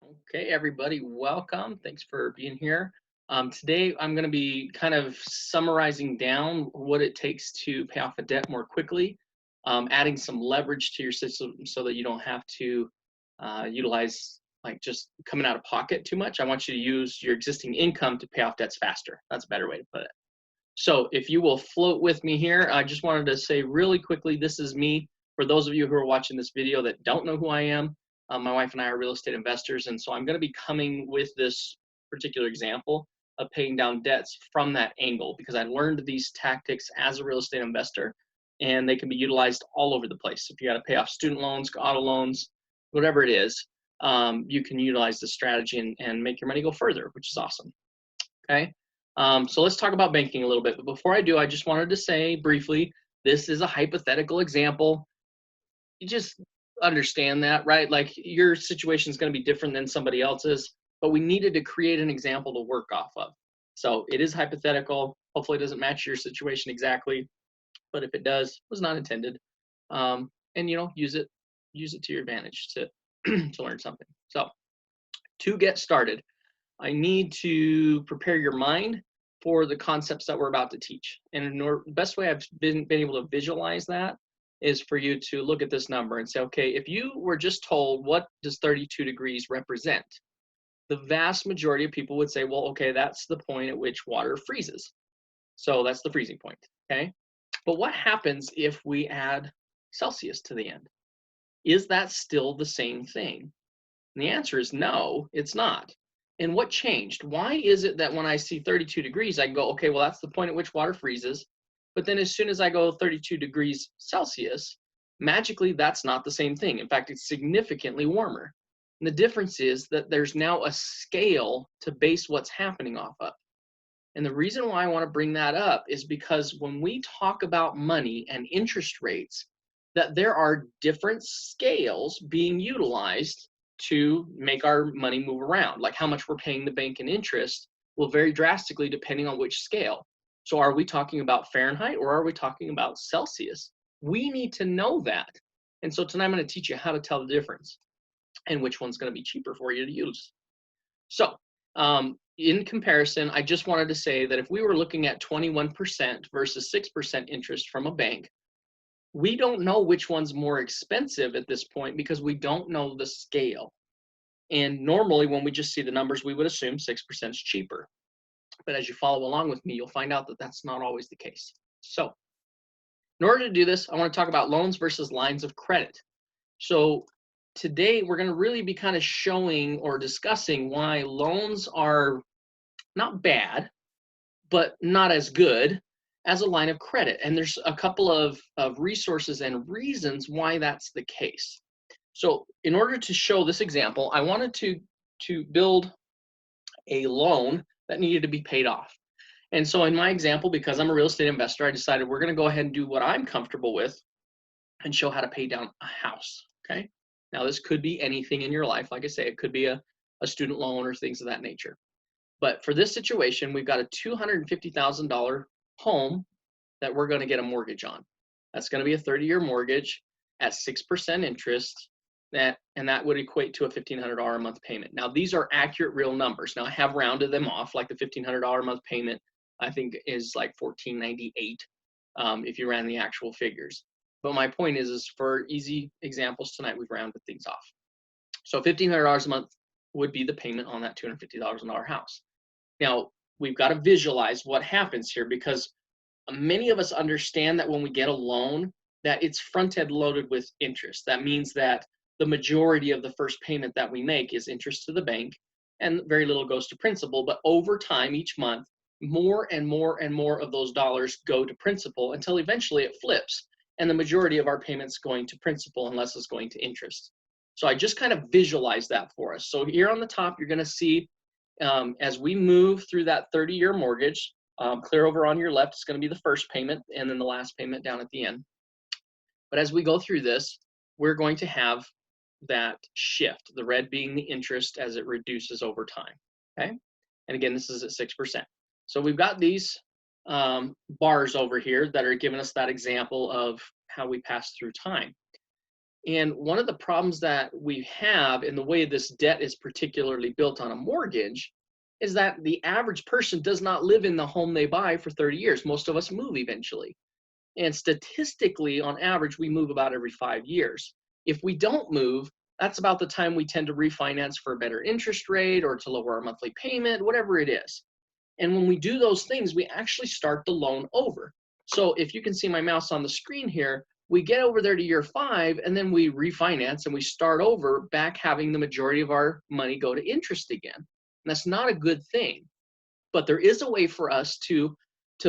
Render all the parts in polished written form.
Okay, everybody, welcome. Thanks for being here. Today, I'm going to be kind of summarizing down what it takes to pay off a debt more quickly, adding some leverage to your system so that you don't have to utilize like just coming out of pocket too much. I want you to use your existing income to pay off debts faster. That's a better way to put it. So, if you will float with me here, I just wanted to say really quickly, this is me. For those of you who are watching this video that don't know who I am, my wife and I are real estate investors, and so I'm going to be coming with this particular example of paying down debts from that angle because I learned these tactics as a real estate investor, and they can be utilized all over the place. If you got to pay off student loans, auto loans, whatever it is, you can utilize this strategy and make your money go further, which is awesome. Okay. So let's talk about banking a little bit. But before I do, I just wanted to say briefly, this is a hypothetical example. You just understand that, right? Like your situation is going to be different than somebody else's, but we needed to create an example to work off of. So it is hypothetical. Hopefully it doesn't match your situation exactly, but if it does, it was not intended. And use it to your advantage to to learn something. So to get started, I need to prepare your mind for the concepts that we're about to teach. And the best way I've been able to visualize that is for you to look at this number and say, okay, if you were just told what does 32 degrees represent, the vast majority of people would say, well, okay, that's the point at which water freezes. So that's the freezing point, okay? But what happens if we add Celsius to the end? Is that still the same thing? And the answer is no, it's not. And what changed? Why is it that when I see 32 degrees, I can go, okay, well, that's the point at which water freezes. But then as soon as I go 32 degrees Celsius, magically, that's not the same thing. In fact, it's significantly warmer. And the difference is that there's now a scale to base what's happening off of. And the reason why I want to bring that up is because when we talk about money and interest rates, that there are different scales being utilized to make our money move around. Like how much we're paying the bank in interest will vary drastically depending on which scale. So are we talking about Fahrenheit or are we talking about Celsius? We need to know that. And so tonight I'm going to teach you how to tell the difference and which one's going to be cheaper for you to use. So in comparison, I just wanted to say that if we were looking at 21% versus 6% interest from a bank, we don't know which one's more expensive at this point because we don't know the scale. And normally when we just see the numbers, we would assume 6% is cheaper. But as you follow along with me, you'll find out that that's not always the case. So in order to do this, I want to talk about loans versus lines of credit. So today we're going to really be kind of showing or discussing why loans are not bad, but not as good as a line of credit. And there's a couple of resources and reasons why that's the case. So in order to show this example, I wanted to build a loan that needed to be paid off. And so in my example, because I'm a real estate investor, I decided we're going to go ahead and do what I'm comfortable with and show how to pay down a house, okay? Now, this could be anything in your life. Like I say, it could be a student loan or things of that nature. But for this situation, we've got a $250,000 home that we're going to get a mortgage on. That's going to be a 30-year mortgage at 6% interest, and that would equate to a $1,500 a month payment. Now, these are accurate real numbers. Now, I have rounded them off, like the $1,500 a month payment, I think is like $1,498 if you ran the actual figures. But my point is for easy examples tonight, we've rounded things off. So $1,500 a month would be the payment on that $250,000 house. Now, we've got to visualize what happens here because many of us understand that when we get a loan, that it's front-end loaded with interest. That means that the majority of the first payment that we make is interest to the bank, and very little goes to principal. But over time, each month, more and more and more of those dollars go to principal until eventually it flips, and the majority of our payments going to principal unless it's going to interest. So I just kind of visualize that for us. So here on the top, you're going to see as we move through that 30-year mortgage, clear over on your left is going to be the first payment and then the last payment down at the end. But as we go through this, we're going to have that shift, the red being the interest as it reduces over time, okay? And again, this is at 6%. So we've got these bars over here that are giving us that example of how we pass through time. And one of the problems that we have in the way this debt is particularly built on a mortgage is that the average person does not live in the home they buy for 30 years. Most of us move eventually. And statistically, on average, we move about every 5 years. If we don't move, that's about the time we tend to refinance for a better interest rate or to lower our monthly payment, whatever it is. And when we do those things, we actually start the loan over. So if you can see my mouse on the screen here, we get over there to year 5, and then we refinance and we start over back having the majority of our money go to interest again. And that's not a good thing. But there is a way for us to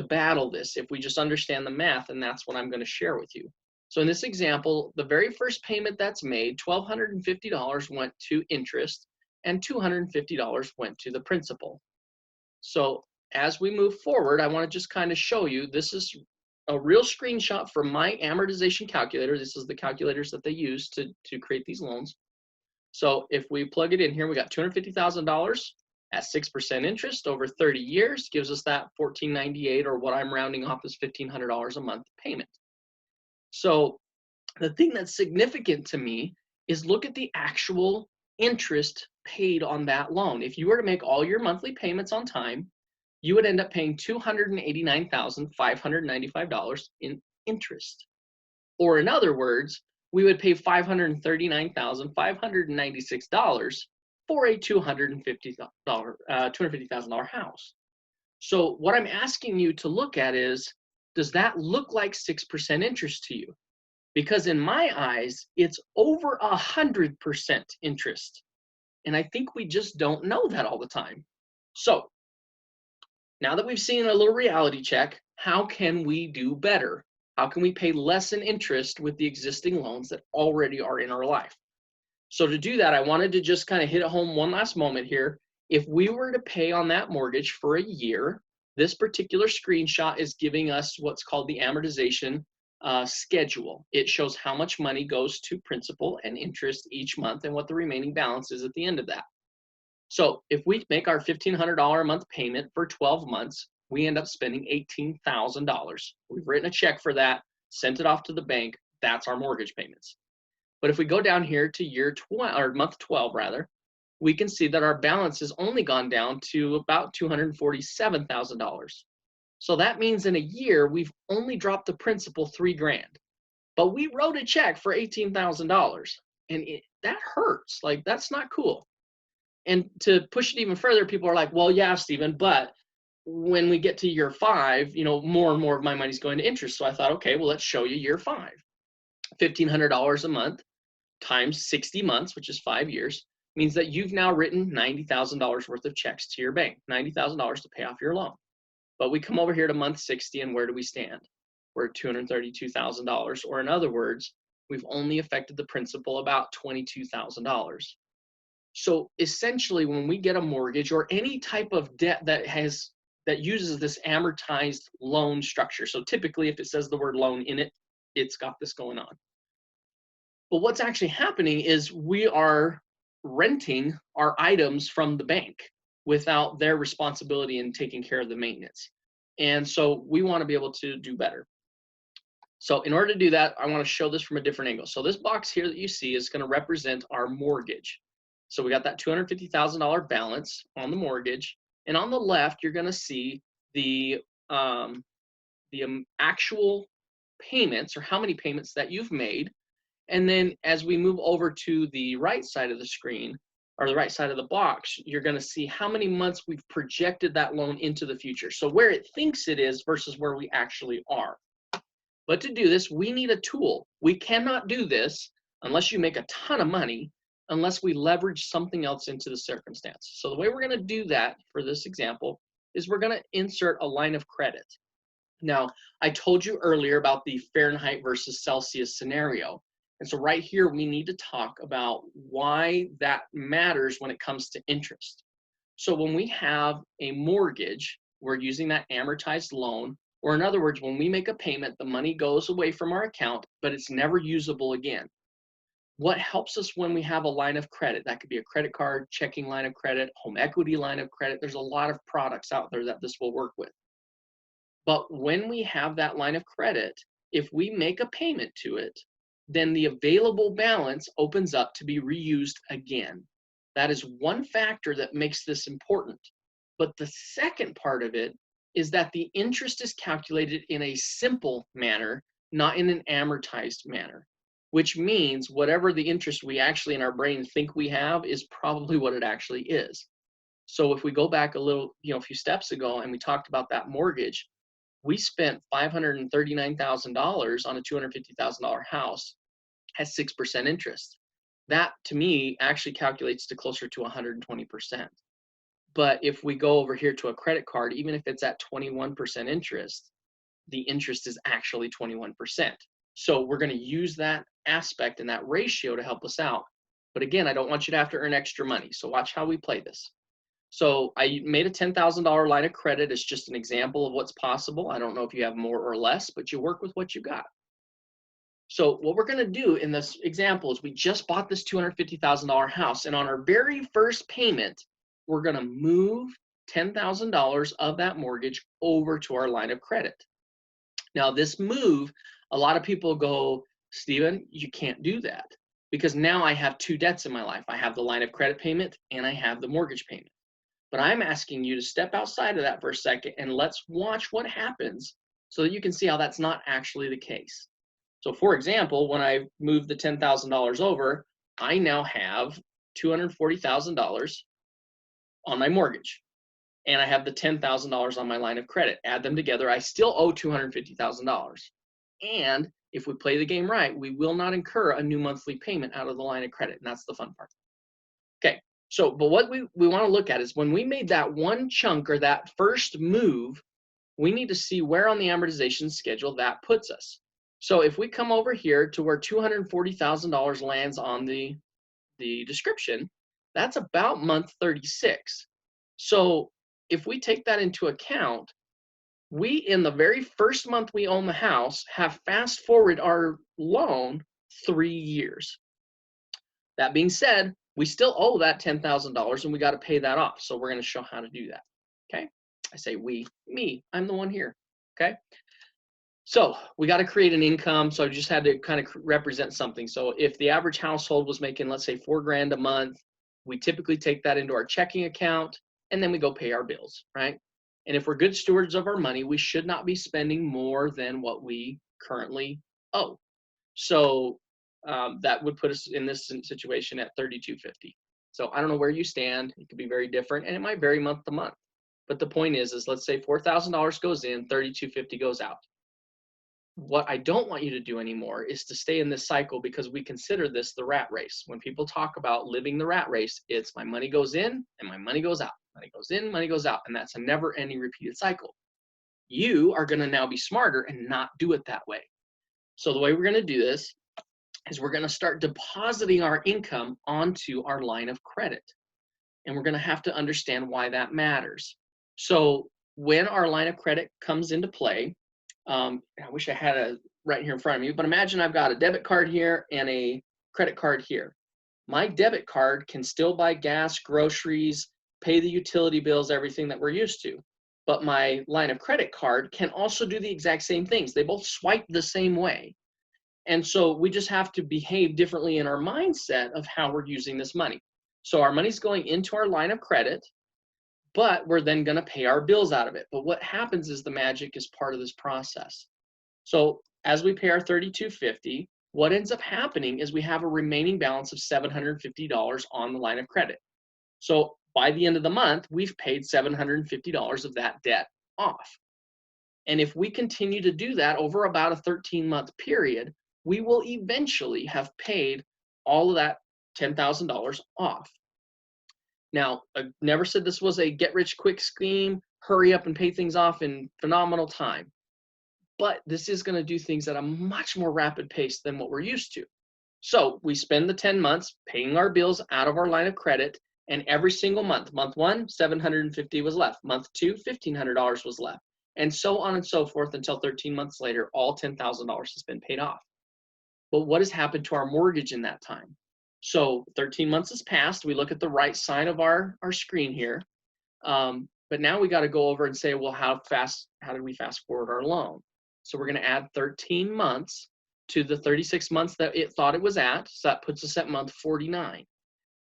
battle this if we just understand the math, and that's what I'm going to share with you. So in this example, the very first payment that's made, $1,250 went to interest and $250 went to the principal. So as we move forward, I want to just kind of show you, this is a real screenshot from my amortization calculator. This is the calculators that they use to create these loans. So if we plug it in here, we got $250,000 at 6% interest over 30 years, gives us that $1,498, or what I'm rounding off is $1,500 a month payment. So the thing that's significant to me is look at the actual interest paid on that loan. If you were to make all your monthly payments on time, you would end up paying $289,595 in interest. Or in other words, we would pay $539,596 for a $250,000 house. So what I'm asking you to look at is, does that look like 6% interest to you? Because in my eyes, it's over 100% interest. And I think we just don't know that all the time. So now that we've seen a little reality check, how can we do better? How can we pay less in interest with the existing loans that already are in our life? So to do that, I wanted to just kind of hit it home one last moment here. If we were to pay on that mortgage for a year, this particular screenshot is giving us what's called the amortization schedule. It shows how much money goes to principal and interest each month and what the remaining balance is at the end of that. So if we make our $1,500 a month payment for 12 months, we end up spending $18,000. We've written a check for that, sent it off to the bank. That's our mortgage payments. But if we go down here to year 12, or month 12 rather, we can see that our balance has only gone down to about $247,000. So that means in a year, we've only dropped the principal $3,000. But we wrote a check for $18,000, and that hurts. Like, that's not cool. And to push it even further, people are like, well, yeah, Stephen, but when we get to year 5, more and more of my money's going to interest. So I thought, okay, well, let's show you year 5. $1,500 a month times 60 months, which is 5 years, means that you've now written $90,000 worth of checks to your bank, $90,000 to pay off your loan. But we come over here to month 60, and where do we stand? We're at $232,000, or in other words, we've only affected the principal about $22,000. So essentially, when we get a mortgage or any type of debt that uses this amortized loan structure, so typically if it says the word loan in it, it's got this going on. But what's actually happening is we are renting our items from the bank without their responsibility in taking care of the maintenance. And so we want to be able to do better. So in order to do that, I want to show this from a different angle. So this box here that you see is going to represent our mortgage. So we got that $250,000 balance on the mortgage. And on the left, you're going to see the actual payments, or how many payments that you've made. And then as we move over to the right side of the screen, or the right side of the box, you're going to see how many months we've projected that loan into the future. So where it thinks it is versus where we actually are. But to do this, we need a tool. We cannot do this unless you make a ton of money, unless we leverage something else into the circumstance. So the way we're going to do that for this example is we're going to insert a line of credit. Now, I told you earlier about the Fahrenheit versus Celsius scenario. And so right here, we need to talk about why that matters when it comes to interest. So when we have a mortgage, we're using that amortized loan, or in other words, when we make a payment, the money goes away from our account, but it's never usable again. What helps us when we have a line of credit? That could be a credit card, checking line of credit, home equity line of credit. There's a lot of products out there that this will work with. But when we have that line of credit, if we make a payment to it, then the available balance opens up to be reused again. That is one factor that makes this important. But the second part of it is that the interest is calculated in a simple manner, not in an amortized manner, which means whatever the interest we actually in our brain think we have is probably what it actually is. So if we go back a little, a few steps ago and we talked about that mortgage, we spent $539,000 on a $250,000 house at 6% interest. That to me actually calculates to closer to 120%. But if we go over here to a credit card, even if it's at 21% interest, the interest is actually 21%. So we're going to use that aspect and that ratio to help us out. But again, I don't want you to have to earn extra money. So watch how we play this. So I made a $10,000 line of credit as just an example of what's possible. I don't know if you have more or less, but you work with what you got. So what we're going to do in this example is we just bought this $250,000 house, and on our very first payment, we're going to move $10,000 of that mortgage over to our line of credit. Now this move, a lot of people go, Stephen, you can't do that because now I have two debts in my life. I have the line of credit payment and I have the mortgage payment. But I'm asking you to step outside of that for a second and let's watch what happens so that you can see how that's not actually the case. So for example, when I moved the $10,000 over, I now have $240,000 on my mortgage. And I have the $10,000 on my line of credit. Add them together, I still owe $250,000. And if we play the game right, we will not incur a new monthly payment out of the line of credit. And that's the fun part. Okay, so, but what we want to look at is when we made that one chunk or that first move, we need to see where on the amortization schedule that puts us. So if we come over here to where $240,000 lands on the description, that's about month 36. So if we take that into account, we, in the very first month we own the house, have fast forward our loan 3 years. That being said, we still owe that $10,000 and we got to pay that off. So we're going to show how to do that. Okay. I say we, me, I'm the one here. Okay. So we got to create an income. So I just had to kind of represent something. So if the average household was making, let's say $4,000 a month, we typically take that into our checking account and then we go pay our bills, right? And if we're good stewards of our money, we should not be spending more than what we currently owe. So that would put us in this situation at $3,250. So I don't know where you stand. It could be very different and it might vary month to month. But the point is let's say $4,000 goes in, $3,250 goes out. What I don't want you to do anymore is to stay in this cycle because we consider this the rat race. When people talk about living the rat race, it's my money goes in and my money goes out. Money goes in, money goes out. And that's a never-ending repeated cycle. You are going to now be smarter and not do it that way. So the way we're going to do this is we're going to start depositing our income onto our line of credit. And we're going to have to understand why that matters. So when our line of credit comes into play, I wish I had it right here in front of me, but imagine I've got a debit card here and a credit card here. My debit card can still buy gas, groceries, pay the utility bills, everything that we're used to. But my line of credit card can also do the exact same things. They both swipe the same way. And so we just have to behave differently in our mindset of how we're using this money. So our money's going into our line of credit, but we're then going to pay our bills out of it. But what happens is the magic is part of this process. So as we pay our $3,250, what ends up happening is we have a remaining balance of $750 on the line of credit. So by the end of the month, we've paid $750 of that debt off. And if we continue to do that over about a 13-month period, we will eventually have paid all of that $10,000 off. Now, I never said this was a get-rich-quick scheme, hurry up and pay things off in phenomenal time. But this is going to do things at a much more rapid pace than what we're used to. So we spend the 10 months paying our bills out of our line of credit, and every single month, month one, $750 was left. Month two, $1,500 was left. And so on and so forth until 13 months later, all $10,000 has been paid off. But what has happened to our mortgage in that time? So 13 months has passed. We look at the right side of our screen here. But now we got to go over and say, well, how did we fast forward our loan? So we're going to add 13 months to the 36 months that it thought it was at. So that puts us at month 49.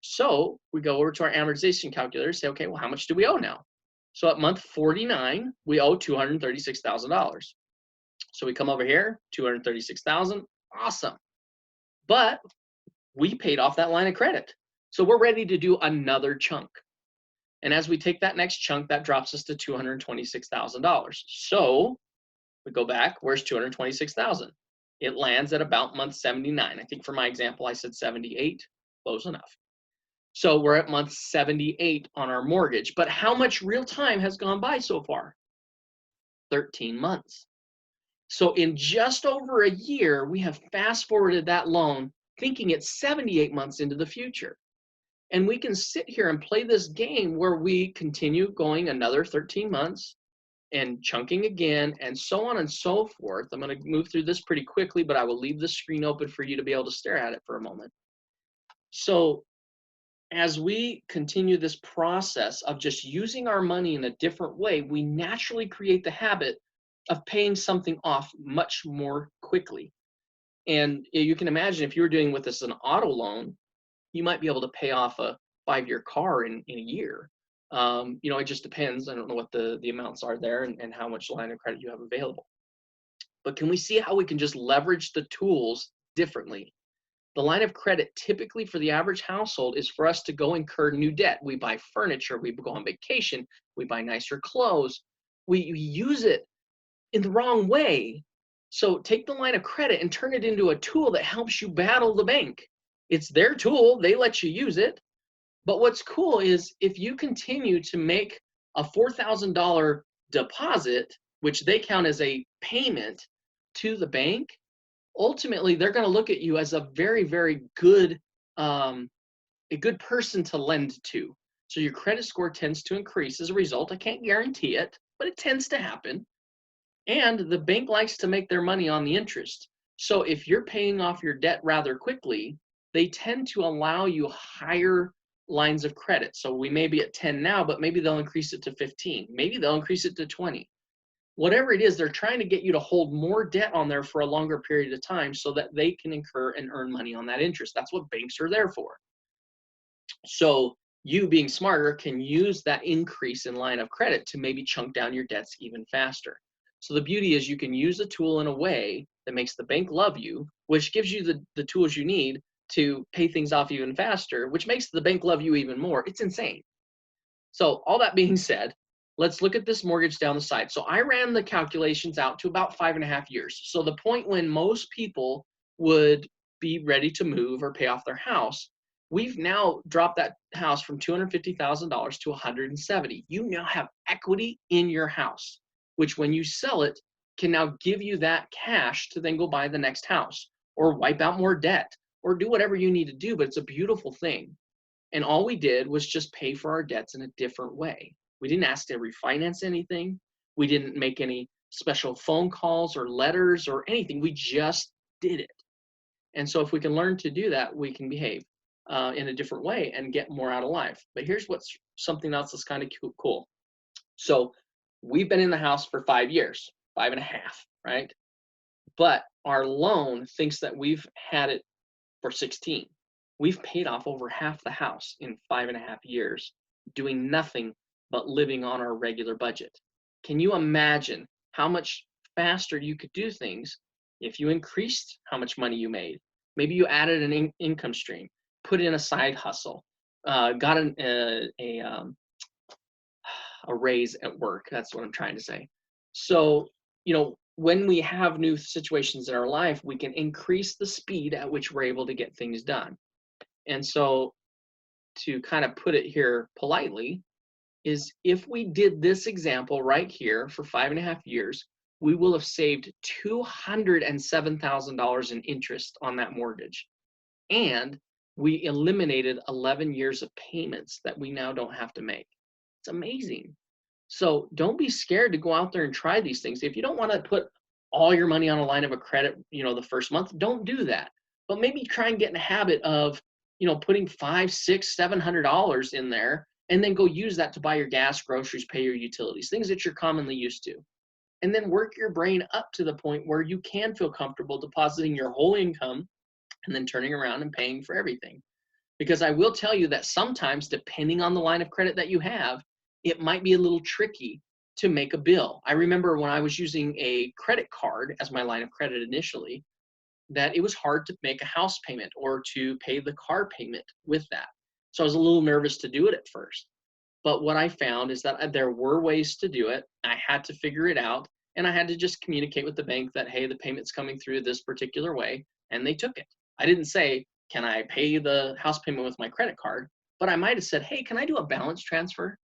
So we go over to our amortization calculator, say, okay, well, how much do we owe now? So at month 49, we owe $236,000. So we come over here, 236,000, awesome. But we paid off that line of credit. So we're ready to do another chunk. And as we take that next chunk, that drops us to $226,000. So we go back, where's 226,000? It lands at about month 79. I think for my example, I said 78, close enough. So we're at month 78 on our mortgage. But how much real time has gone by so far? 13 months. So in just over a year, we have fast forwarded that loan, thinking it's 78 months into the future. And we can sit here and play this game where we continue going another 13 months and chunking again, and so on and so forth. I'm going to move through this pretty quickly, but I will leave the screen open for you to be able to stare at it for a moment. So as we continue this process of just using our money in a different way, we naturally create the habit of paying something off much more quickly. And you can imagine if you were doing with this an auto loan, you might be able to pay off a 5-year car in a year. It just depends. I don't know what the amounts are there and how much line of credit you have available. But can we see how we can just leverage the tools differently? The line of credit typically for the average household is for us to go incur new debt. We buy furniture, we go on vacation, we buy nicer clothes. We use it in the wrong way. So take the line of credit and turn it into a tool that helps you battle the bank. It's their tool, they let you use it. But what's cool is if you continue to make a $4,000 deposit, which they count as a payment to the bank, ultimately they're going to look at you as a very, very good, a good person to lend to. So your credit score tends to increase as a result. I can't guarantee it, but it tends to happen. And the bank likes to make their money on the interest. So if you're paying off your debt rather quickly, they tend to allow you higher lines of credit. So we may be at 10 now, but maybe they'll increase it to 15. Maybe they'll increase it to 20. Whatever it is, they're trying to get you to hold more debt on there for a longer period of time so that they can incur and earn money on that interest. That's what banks are there for. So you being smarter can use that increase in line of credit to maybe chunk down your debts even faster. So the beauty is you can use the tool in a way that makes the bank love you, which gives you the tools you need to pay things off even faster, which makes the bank love you even more. It's insane. So all that being said, let's look at this mortgage down the side. So I ran the calculations out to about 5.5 years. So the point when most people would be ready to move or pay off their house, we've now dropped that house from $250,000 to $170,000. You now have equity in your house, which when you sell it can now give you that cash to then go buy the next house or wipe out more debt or do whatever you need to do. But it's a beautiful thing. And all we did was just pay for our debts in a different way. We didn't ask to refinance anything. We didn't make any special phone calls or letters or anything. We just did it. And so if we can learn to do that, we can behave in a different way and get more out of life. But here's what's something else that's kind of cool. So we've been in the house for 5 years, 5.5, right? But our loan thinks that we've had it for 16. We've paid off over half the house in 5.5 years, doing nothing but living on our regular budget. Can you imagine how much faster you could do things if you increased how much money you made? Maybe you added an income stream, put in a side hustle, got a raise at work. That's what I'm trying to say. So, when we have new situations in our life, we can increase the speed at which we're able to get things done. And so to kind of put it here politely is if we did this example right here for 5.5 years, we will have saved $207,000 in interest on that mortgage. And we eliminated 11 years of payments that we now don't have to make. It's amazing. So don't be scared to go out there and try these things. If you don't want to put all your money on a line of a credit, the first month, don't do that. But maybe try and get in a habit of, putting $500, $600, $700 in there and then go use that to buy your gas, groceries, pay your utilities, things that you're commonly used to. and then work your brain up to the point where you can feel comfortable depositing your whole income and then turning around and paying for everything. Because I will tell you that sometimes, depending on the line of credit that you have, it might be a little tricky to make a bill. I remember when I was using a credit card as my line of credit initially, that it was hard to make a house payment or to pay the car payment with that. So I was a little nervous to do it at first. But what I found is that there were ways to do it. I had to figure it out, and I had to just communicate with the bank that, hey, the payment's coming through this particular way, and they took it. I didn't say, can I pay the house payment with my credit card? But I might have said, hey, can I do a balance transfer?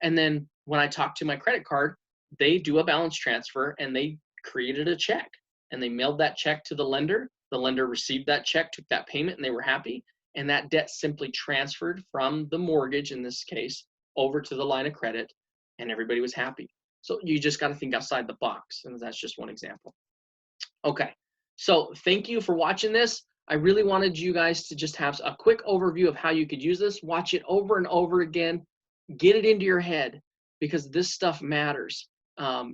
And then when I talked to my credit card, they do a balance transfer and they created a check and they mailed that check to the lender. The lender received that check, took that payment, and they were happy. And that debt simply transferred from the mortgage, in this case, over to the line of credit, and everybody was happy. So you just got to think outside the box. And that's just one example. Okay, so thank you for watching this. I really wanted you guys to just have a quick overview of how you could use this. Watch it over and over again. Get it into your head, because this stuff matters.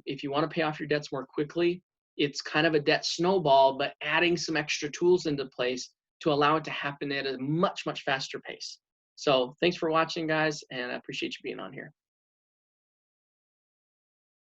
If you want to pay off your debts more quickly, it's kind of a debt snowball, but adding some extra tools into place to allow it to happen at a much, much faster pace. So thanks for watching, guys, and I appreciate you being on here.